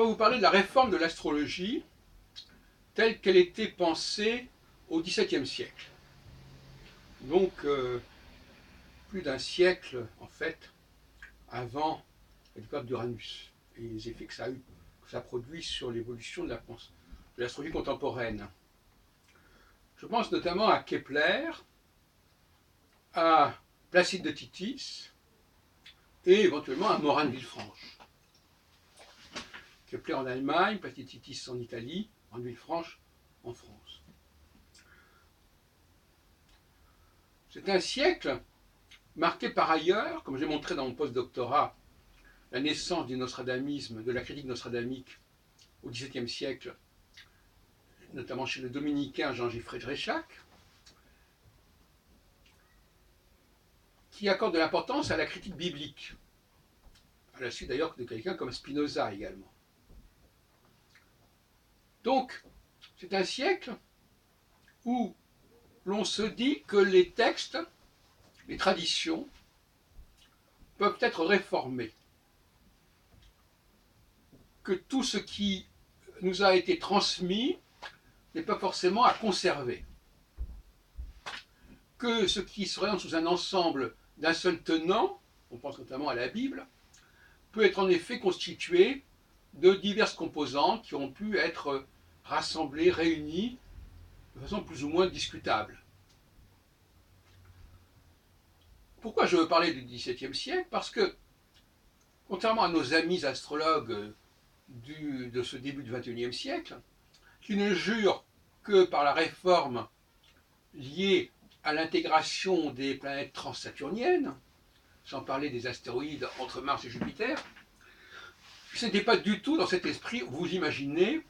vais vous parler de la réforme de l'astrologie telle qu'elle était pensée au XVIIe siècle. Donc, plus d'un siècle, en fait, avant la découverte d'Uranus et les effets que ça a produit sur l'évolution de l'astrologie contemporaine. Je pense notamment à Kepler, à Placide de Tithis et éventuellement à Morin de Villefranche. Kepler en Allemagne, Placide de Tithis en Italie, Morin de Villefranche en France. C'est un siècle marqué par ailleurs, comme j'ai montré dans mon post-doctorat, la naissance du nostradamisme, de la critique nostradamique au XVIIe siècle, notamment chez le dominicain Jean-Gilles Rechac, qui accorde de l'importance à la critique biblique, à la suite d'ailleurs de quelqu'un comme Spinoza également. Donc, c'est un siècle où l'on se dit que les textes, les traditions, peuvent être réformés, que tout ce qui nous a été transmis n'est pas forcément à conserver, que ce qui se présente sous un ensemble d'un seul tenant, on pense notamment à la Bible, peut être en effet constitué de diverses composantes qui ont pu être rassemblées, réunies de façon plus ou moins discutable. Pourquoi je veux parler du XVIIe siècle? Parce que, contrairement à nos amis astrologues de ce début du XXIe siècle, qui ne jurent que par la réforme liée à l'intégration des planètes transsaturniennes, sans parler des astéroïdes entre Mars et Jupiter, ce n'était pas du tout dans cet esprit, vous imaginez,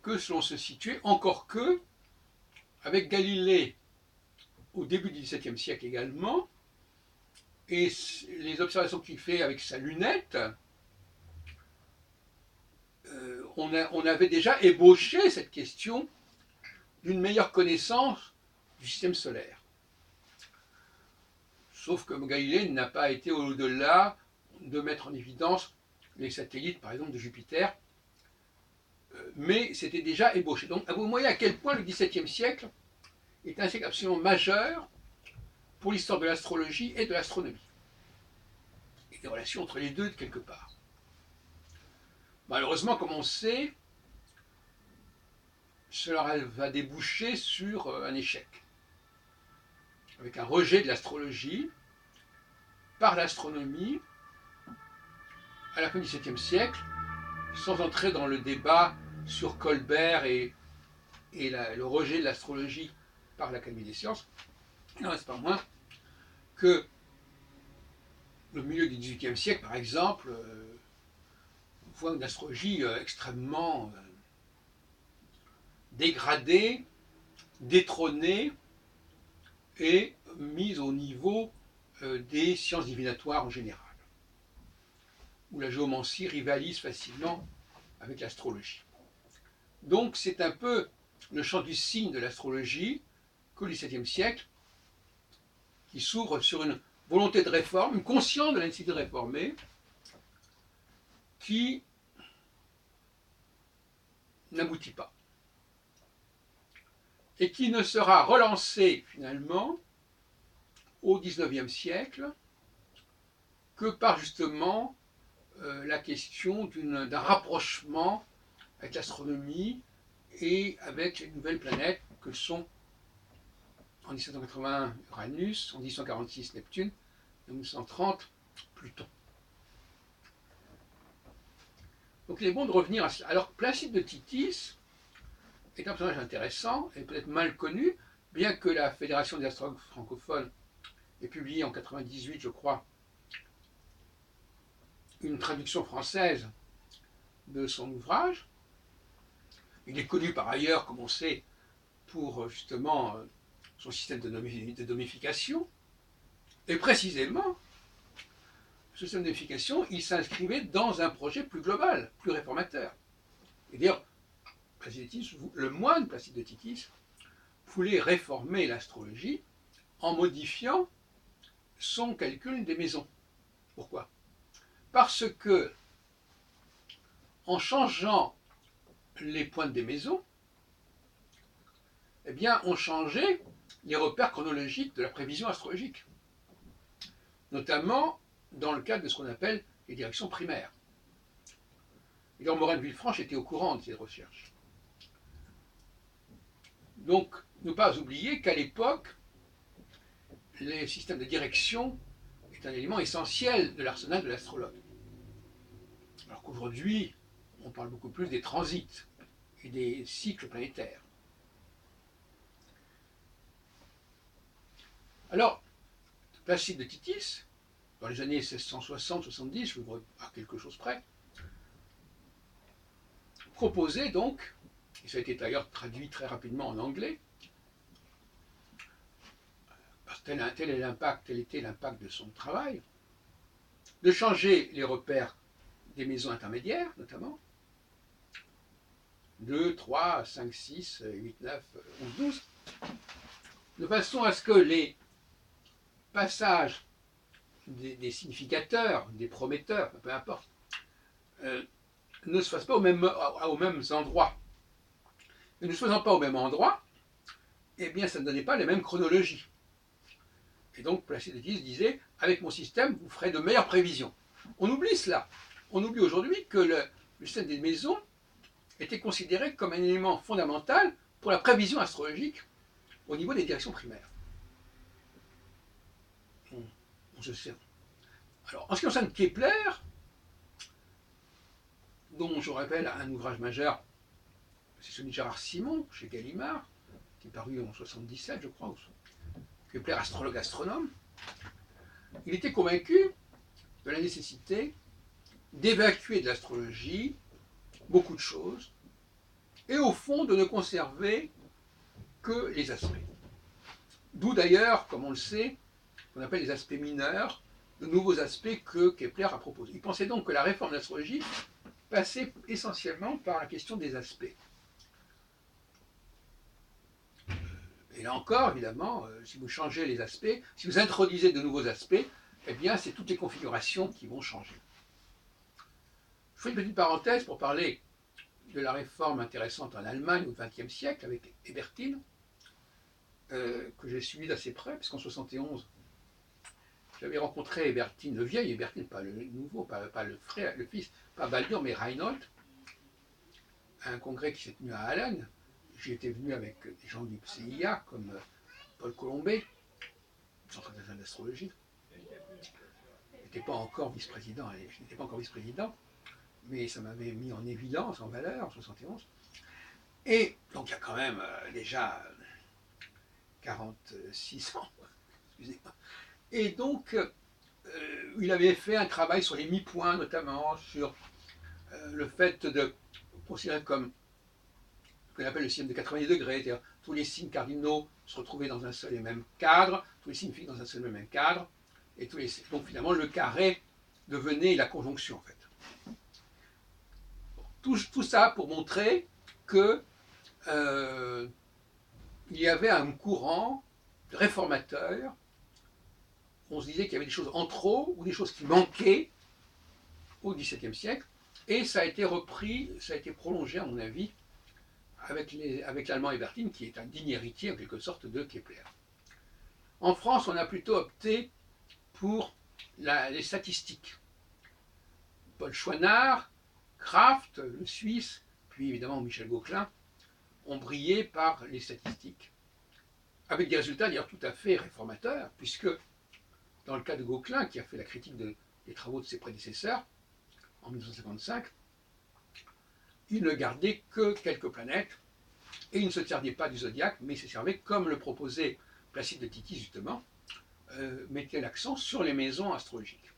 que l'on se situait, encore que, avec Galilée au début du XVIIe siècle également, et les observations qu'il fait avec sa lunette, on avait déjà ébauché cette question d'une meilleure connaissance du système solaire. Sauf que Galilée n'a pas été au-delà de mettre en évidence les satellites, par exemple, de Jupiter, mais c'était déjà ébauché. Donc, vous voyez à quel point le XVIIe siècle est un siècle absolument majeur pour l'histoire de l'astrologie et de l'astronomie, et des relations entre les deux, quelque part. Malheureusement, comme on sait, cela va déboucher sur un échec, avec un rejet de l'astrologie par l'astronomie à la fin du XVIIe siècle, sans entrer dans le débat sur Colbert et le rejet de l'astrologie par l'Académie des sciences. Il n'en reste pas moins que le milieu du XVIIIe siècle, par exemple, voit une astrologie extrêmement dégradée, détrônée et mise au niveau des sciences divinatoires en général, où la géomancie rivalise facilement avec l'astrologie. Donc c'est un peu le champ du signe de l'astrologie qu'au XVIIe siècle, qui s'ouvre sur une volonté de réforme, une conscience de la nécessité de réformer, qui n'aboutit pas. Et qui ne sera relancée finalement au XIXe siècle que par justement la question d'un rapprochement avec l'astronomie et avec les nouvelles planètes que sont en 1781 Uranus, en 1846 Neptune, en 1930 Pluton. Donc il est bon de revenir à cela. Alors Placide de Tithis est un personnage intéressant et peut-être mal connu, bien que la Fédération des astrologues francophones ait publié en 1998, je crois, une traduction française de son ouvrage. Il est connu par ailleurs, comme on sait, pour justement son système de domification. Et précisément, ce système de domification, il s'inscrivait dans un projet plus global, plus réformateur. Et d'ailleurs, le moine Placide de Tithis voulait réformer l'astrologie en modifiant son calcul des maisons. Pourquoi? Parce que en changeant les pointes des maisons, eh bien, on changeait les repères chronologiques de la prévision astrologique, notamment dans le cadre de ce qu'on appelle les directions primaires. Et donc, Morane Villefranche était au courant de ces recherches. Donc, ne pas oublier qu'à l'époque, les systèmes de direction est un élément essentiel de l'arsenal de l'astrologue. Alors qu'aujourd'hui, on parle beaucoup plus des transits et des cycles planétaires. Alors, Placide de Titis, dans les années 1660-70, je vois à quelque chose près, proposait donc, et ça a été d'ailleurs traduit très rapidement en anglais, parce que tel était l'impact de son travail, de changer les repères des maisons intermédiaires, notamment, 2, 3, 5, 6, 8, 9, 11, 12, de façon à ce que les passages des significateurs, des prometteurs, peu importe, ne se fassent pas aux mêmes endroits. Et ne se faisant pas au même endroit, eh bien, ça ne donnait pas les mêmes chronologies. Et donc, Placide de Titis disait, avec mon système, vous ferez de meilleures prévisions. On oublie cela. On oublie aujourd'hui que le système des maisons était considéré comme un élément fondamental pour la prévision astrologique au niveau des directions primaires. On se sert. Alors, en ce qui concerne Kepler, dont je rappelle un ouvrage majeur, c'est celui de Gérard Simon, chez Gallimard, qui est paru en 77, je crois, Kepler, astrologue astronome, il était convaincu de la nécessité d'évacuer de l'astrologie beaucoup de choses, et au fond de ne conserver que les aspects. D'où d'ailleurs, comme on le sait, qu'on appelle les aspects mineurs, de nouveaux aspects que Kepler a proposés. Il pensait donc que la réforme de l'astrologie passait essentiellement par la question des aspects. Et là encore, évidemment, si vous changez les aspects, si vous introduisez de nouveaux aspects, eh bien, c'est toutes les configurations qui vont changer. Je fais une petite parenthèse pour parler de la réforme intéressante en Allemagne au XXe siècle avec Hébertin, que j'ai suivi d'assez près, puisqu'en 71, j'avais rencontré Hébertin, le vieil Hébertin, pas le nouveau, pas le frère, le fils, pas Baldur, mais Reinhold, à un congrès qui s'est tenu à Allen. J'y étais venu avec des gens du CIA, comme Paul Colombet, Centre international d'astrologie. Je n'étais pas encore vice-président, mais ça m'avait mis en évidence, en valeur, en 71. Et donc il y a quand même déjà 46 ans, excusez-moi. Et donc, il avait fait un travail sur les mi-points, notamment sur le fait de considérer comme ce qu'on appelle le système de 90 degrés, c'est-à-dire tous les signes cardinaux se retrouvaient dans un seul et même cadre, tous les signes fixes dans un seul et même cadre, et donc finalement le carré devenait la conjonction en fait. Tout ça pour montrer que il y avait un courant réformateur. On se disait qu'il y avait des choses en trop ou des choses qui manquaient au XVIIe siècle, et ça a été repris, ça a été prolongé à mon avis avec l'allemand Hébertin, qui est un digne héritier en quelque sorte de Kepler. En France, on a plutôt opté pour les statistiques. Paul Chouinard, Kraft, le Suisse, puis évidemment Michel Gauquelin, ont brillé par les statistiques, avec des résultats d'ailleurs tout à fait réformateurs, puisque dans le cas de Gauquelin, qui a fait la critique des travaux de ses prédécesseurs, en 1955, il ne gardait que quelques planètes, et il ne se servait pas du zodiaque, mais il se servait, comme le proposait Placide de Titis justement, mettait l'accent sur les maisons astrologiques.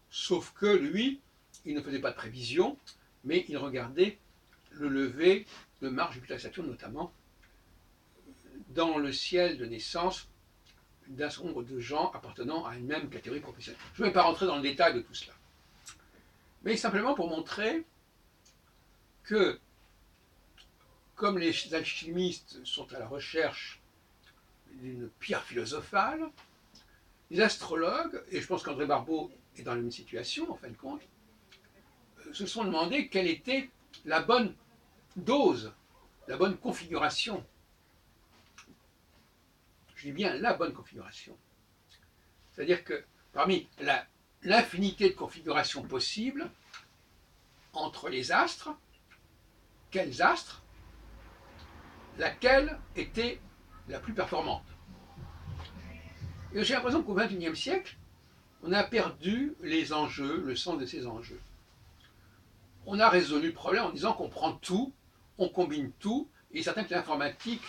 Sauf que lui, il ne faisait pas de prévision, mais il regardait le lever de Mars, Jupiter et Saturne notamment, dans le ciel de naissance d'un certain nombre de gens appartenant à une même catégorie professionnelle. Je ne vais pas rentrer dans le détail de tout cela, mais simplement pour montrer que, comme les alchimistes sont à la recherche d'une pierre philosophale, les astrologues, et je pense qu'André Barbeau est dans la même situation en fin de compte, se sont demandé quelle était la bonne dose, la bonne configuration. Je dis bien la bonne configuration. C'est-à-dire que parmi l'infinité de configurations possibles entre les astres, quels astres, laquelle était la plus performante. Et j'ai l'impression qu'au XXIe siècle, on a perdu les enjeux, le sens de ces enjeux. On a résolu le problème en disant qu'on prend tout, on combine tout, et certains que l'informatique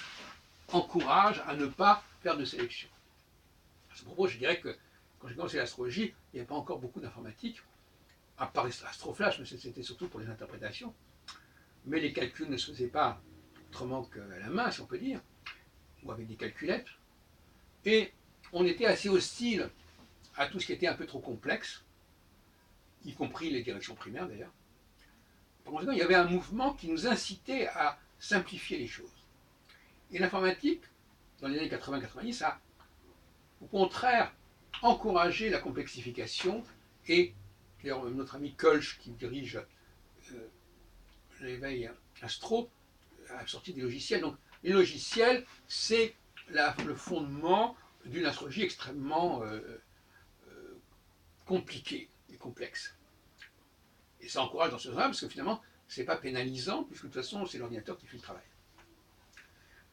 encourage à ne pas faire de sélection. À ce propos, je dirais que quand j'ai commencé l'astrologie, il n'y avait pas encore beaucoup d'informatique, à part Astroflash, mais c'était surtout pour les interprétations. Mais les calculs ne se faisaient pas autrement qu'à la main, si on peut dire, ou avec des calculettes. Et on était assez hostile à tout ce qui était un peu trop complexe, y compris les directions primaires d'ailleurs. Par conséquent, il y avait un mouvement qui nous incitait à simplifier les choses. Et l'informatique, dans les années 80-90, a au contraire encouragé la complexification et notre ami Kolsch, qui dirige l'éveil astro, a sorti des logiciels. Donc les logiciels, c'est le fondement d'une astrologie extrêmement compliquée et complexe. Et ça encourage dans ce sens-là, parce que finalement, c'est pas pénalisant, puisque de toute façon, c'est l'ordinateur qui fait le travail.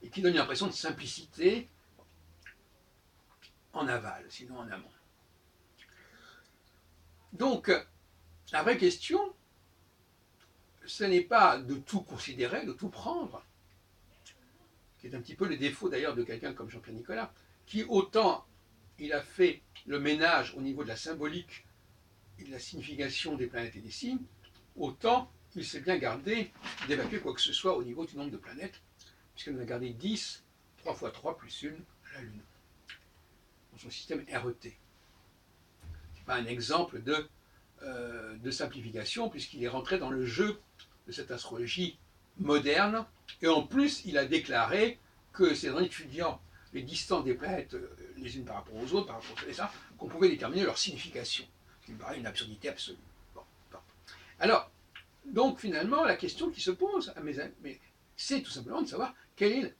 Et qui donne une impression de simplicité en aval, sinon en amont. Donc, la vraie question, ce n'est pas de tout considérer, de tout prendre, qui est un petit peu le défaut d'ailleurs de quelqu'un comme Jean-Pierre Nicolas, qui autant il a fait le ménage au niveau de la symbolique et de la signification des planètes et des signes, autant il s'est bien gardé d'évacuer quoi que ce soit au niveau du nombre de planètes, puisqu'il en a gardé 10, 3 fois 3 plus 1, la Lune, dans son système RET. Ce n'est pas un exemple de simplification, puisqu'il est rentré dans le jeu de cette astrologie moderne, et en plus il a déclaré que c'est en étudiant les distances des planètes les unes par rapport aux autres, par rapport à ça, qu'on pouvait déterminer leur signification, ce qui me paraît une absurdité absolue. Bon. Alors, donc finalement, la question qui se pose à mes amis, c'est tout simplement de savoir quelle est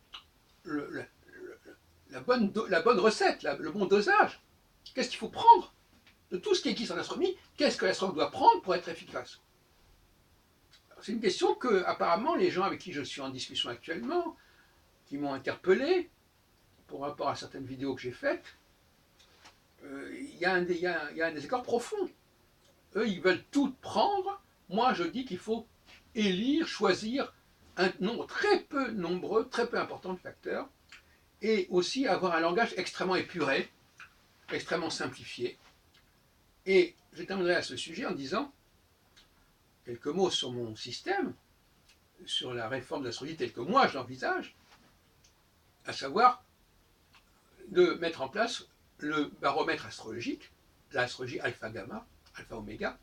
la bonne recette, le bon dosage. Qu'est-ce qu'il faut prendre de tout ce qui existe en astronomie? Qu'est-ce que l'astronome doit prendre pour être efficace? C'est une question que, apparemment, les gens avec qui je suis en discussion actuellement, qui m'ont interpellé pour rapport à certaines vidéos que j'ai faites, il y a un désaccord profond. Eux, ils veulent tout prendre. Moi, je dis qu'il faut élire, choisir un nombre très peu nombreux, très peu important de facteurs, et aussi avoir un langage extrêmement épuré, extrêmement simplifié. Et je terminerai à ce sujet en disant quelques mots sur mon système, sur la réforme de l'astrologie telle que moi je l'envisage, à savoir de mettre en place le baromètre astrologique, l'astrologie alpha-gamma, alpha-oméga.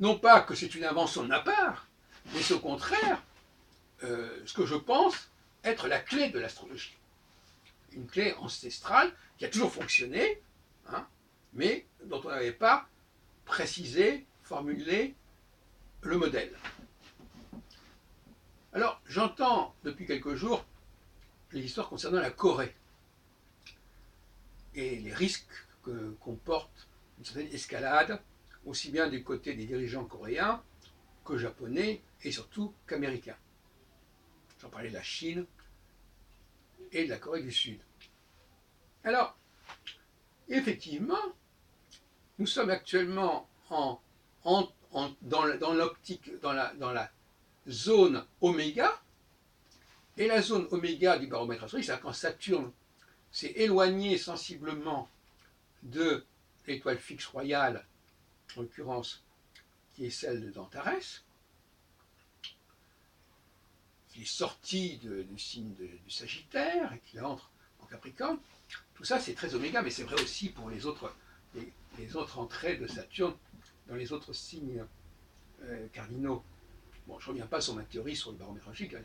Non pas que c'est une invention de ma part, mais c'est au contraire ce que je pense être la clé de l'astrologie. Une clé ancestrale qui a toujours fonctionné, hein, mais dont on n'avait pas précisé, formulé le modèle. Alors, j'entends depuis quelques jours les histoires concernant la Corée et les risques que comporte une certaine escalade, aussi bien du côté des dirigeants coréens que japonais et surtout qu'américains. J'en parlais de la Chine et de la Corée du Sud. Alors, effectivement, nous sommes actuellement dans l'optique, dans la zone oméga, et la zone oméga du baromètre astrologique, c'est-à-dire quand Saturne s'est éloigné sensiblement de l'étoile fixe royale, en l'occurrence, qui est celle d'Antares, qui est sorti du signe du Sagittaire et qui entre en Capricorne. Tout ça, c'est très oméga, mais c'est vrai aussi pour les autres entrées de Saturne dans les autres signes cardinaux. Bon, je ne reviens pas sur ma théorie sur le baromètre astrologique,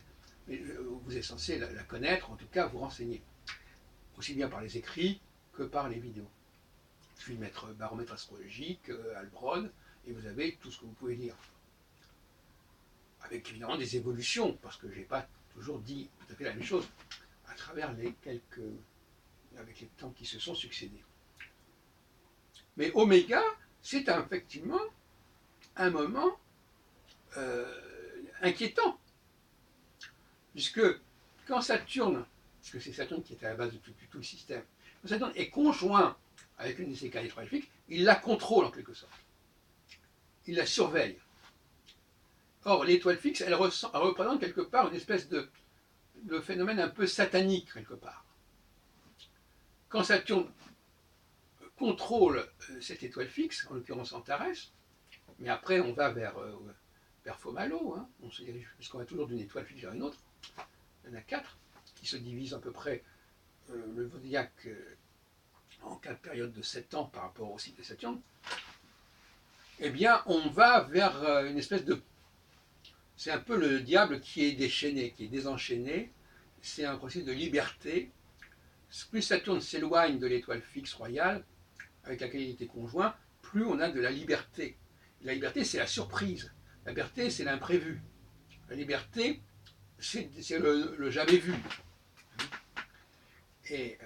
mais vous êtes censé la connaître, en tout cas vous renseigner, aussi bien par les écrits que par les vidéos. Il suffit de mettre baromètre astrologique, Albron, et vous avez tout ce que vous pouvez lire. avec évidemment des évolutions, parce que je n'ai pas toujours dit tout à fait la même chose à travers avec les temps qui se sont succédés. Mais Oméga, c'est effectivement un moment inquiétant, puisque quand Saturne, puisque c'est Saturne qui est à la base de tout le système, quand Saturne est conjoint avec une de ses quatre étoiles fixes, il la contrôle en quelque sorte. Il la surveille. Or, l'étoile fixe, elle représente quelque part une espèce de phénomène un peu satanique, quelque part. Quand Saturne contrôle cette étoile fixe, en l'occurrence Antares, mais après on va vers Fomalhaut, hein, on se dirige, puisqu'on va toujours d'une étoile fixe vers une autre, il y en a 4, qui se divisent à peu près le zodiaque en 4 périodes de 7 ans par rapport au cycle de Saturne, eh bien on va vers une espèce de... C'est un peu le diable qui est déchaîné, qui est désenchaîné, c'est un processus de liberté. Plus Saturne s'éloigne de l'étoile fixe royale, avec laquelle il était conjoint, plus on a de la liberté. La liberté, c'est la surprise. La liberté, c'est l'imprévu. La liberté, c'est le jamais vu. Et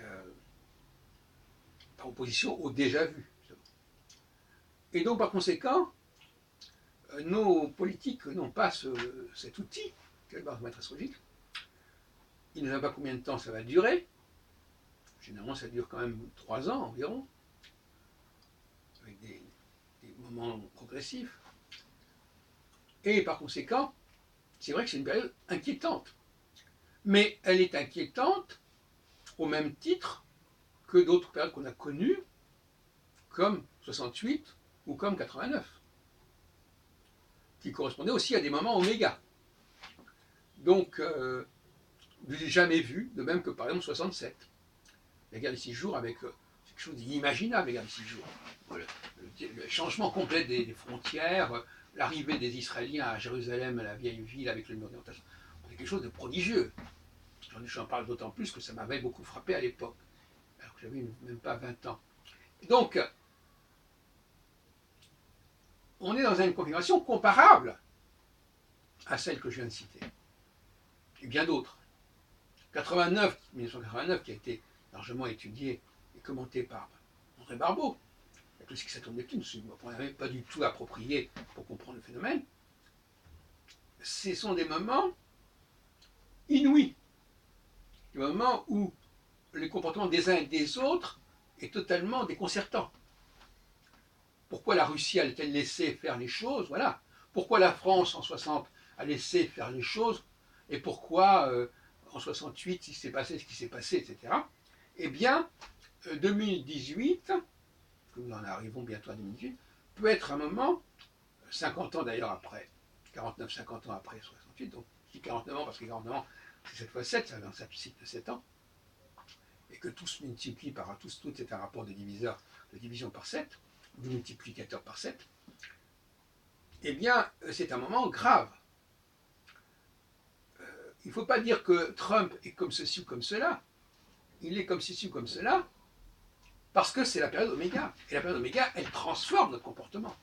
par opposition au déjà vu. Et donc, par conséquent, nos politiques n'ont pas cet outil qu'est le baromètre astrologique. Ils ne savent pas combien de temps ça va durer. Généralement, ça dure quand même 3 ans environ, avec des moments progressifs. Et par conséquent, c'est vrai que c'est une période inquiétante. Mais elle est inquiétante au même titre que d'autres périodes qu'on a connues, comme 68 ou comme 89, qui correspondaient aussi à des moments oméga. Donc, du jamais vu, de même que par exemple 67. La guerre des 6 jours avec quelque chose d'inimaginable, la guerre des 6 jours. Le changement complet des frontières, l'arrivée des Israéliens à Jérusalem, à la vieille ville avec le mur d'orientation, c'est quelque chose de prodigieux. J'en parle d'autant plus que ça m'avait beaucoup frappé à l'époque, alors que j'avais même pas 20 ans. Donc, on est dans une configuration comparable à celle que je viens de citer, et bien d'autres. 1989, qui a été largement étudié et commenté par André Barbeau, tout ce qui Saturne Neptune, on n'avait pas du tout approprié pour comprendre le phénomène. Ce sont des moments inouïs, des moments où le comportement des uns et des autres est totalement déconcertant. Pourquoi la Russie a-t-elle laissé faire les choses? Voilà. Pourquoi la France en 60 a laissé faire les choses? Et pourquoi en 68 il s'est passé ce qui s'est passé, etc. Eh bien, 2018, nous en arrivons bientôt à 2018, peut être un moment, 50 ans d'ailleurs après, 49-50 ans après 68, donc je dis 49 ans parce que 49 ans, c'est 7 fois 7, ça fait un cycle de 7 ans, et que tout se multiplie par tout est un rapport de division par 7, du multiplicateur par 7, eh bien, c'est un moment grave. Il ne faut pas dire que Trump est comme ceci ou comme cela. Il est comme ceci ou comme cela parce que c'est la période oméga. Et la période oméga, elle transforme notre comportement.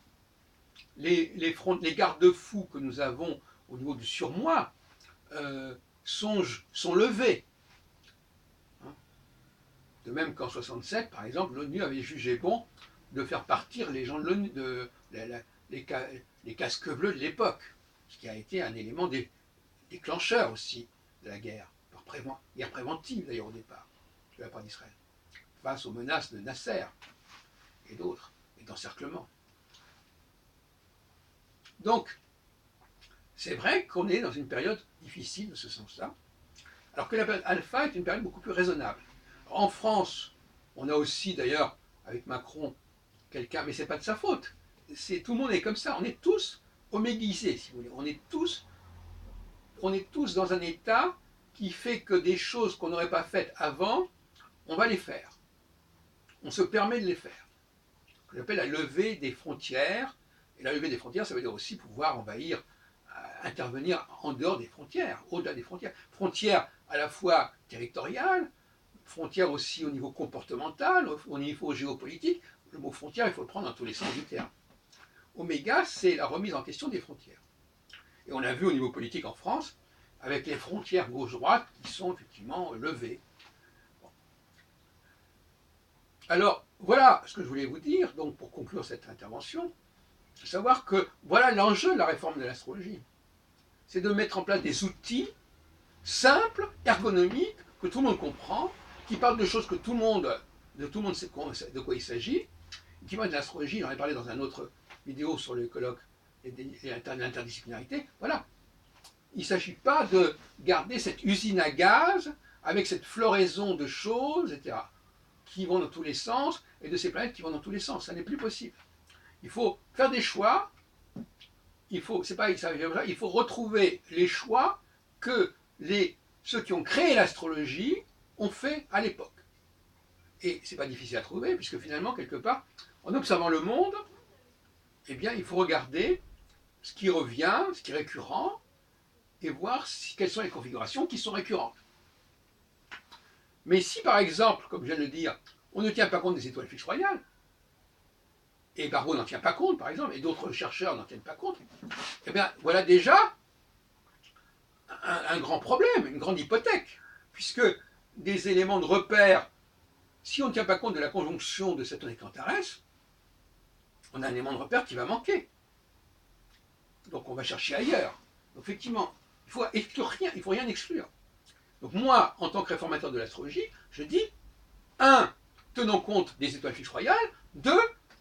Les garde-fous que nous avons au niveau du surmoi sont levés. De même qu'en 67, par exemple, l'ONU avait jugé bon de faire partir les gens de l'ONU, les casques bleus de l'époque, ce qui a été un élément déclencheur aussi de la guerre, guerre préventive d'ailleurs au départ, de la part d'Israël, face aux menaces de Nasser et d'autres, et d'encerclement. Donc, c'est vrai qu'on est dans une période difficile de ce sens-là, alors que la période alpha est une période beaucoup plus raisonnable. En France, on a aussi d'ailleurs, avec Macron, quelqu'un, mais c'est pas de sa faute. Tout le monde est comme ça, on est tous omégisés, si vous voulez. On est tous dans un état qui fait que des choses qu'on n'aurait pas faites avant, on va les faire. On se permet de les faire. Ce qu'on appelle la levée des frontières. Et la levée des frontières, ça veut dire aussi pouvoir envahir, intervenir en dehors des frontières, au-delà des frontières. Frontières à la fois territoriales, frontières aussi au niveau comportemental, au niveau géopolitique. Le mot frontière, il faut le prendre dans tous les sens du terme. Oméga, c'est la remise en question des frontières. Et on a vu au niveau politique en France, avec les frontières gauche-droite qui sont effectivement levées. Bon. Alors, voilà ce que je voulais vous dire, donc pour conclure cette intervention, c'est savoir que voilà l'enjeu de la réforme de l'astrologie. C'est de mettre en place des outils simples, ergonomiques, que tout le monde comprend, qui parlent de choses que tout le monde sait de quoi il s'agit, qui parlent de l'astrologie, j'en ai parlé dans une autre vidéo sur le colloque et l'interdisciplinarité. Voilà. Il ne s'agit pas de garder cette usine à gaz avec cette floraison de choses, etc., qui vont dans tous les sens, et de ces planètes qui vont dans tous les sens. Ça n'est plus possible. Il faut faire des choix. Il faut retrouver les choix que ceux qui ont créé l'astrologie ont fait à l'époque. Et ce n'est pas difficile à trouver, puisque finalement, quelque part, en observant le monde, eh bien, il faut regarder ce qui revient, ce qui est récurrent, et voir quelles sont les configurations qui sont récurrentes. Mais si, par exemple, comme je viens de le dire, on ne tient pas compte des étoiles fixes royales, et Barbeau n'en tient pas compte, par exemple, et d'autres chercheurs n'en tiennent pas compte, eh bien, voilà déjà un grand problème, une grande hypothèque, puisque des éléments de repère, si on ne tient pas compte de la conjonction de Saturne et Antares, on a un élément de repère qui va manquer. Donc on va chercher ailleurs. Donc effectivement, il faut rien exclure. Donc moi, en tant que réformateur de l'astrologie, je dis, 1, tenons compte des étoiles fixes royales, 2,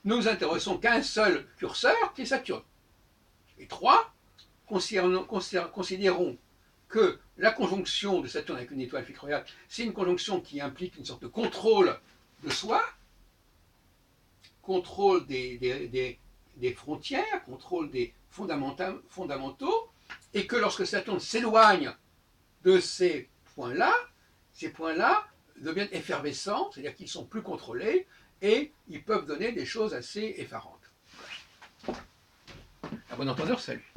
ne nous intéressons qu'à un seul curseur, qui est Saturne. Et 3, considérons que la conjonction de Saturne avec une étoile fixe royale, c'est une conjonction qui implique une sorte de contrôle de soi, contrôle des frontières, contrôle des fondamentaux, et que lorsque Saturne s'éloigne de ces points-là deviennent effervescents, c'est-à-dire qu'ils sont plus contrôlés, et ils peuvent donner des choses assez effarantes. À bon entendeur, salut.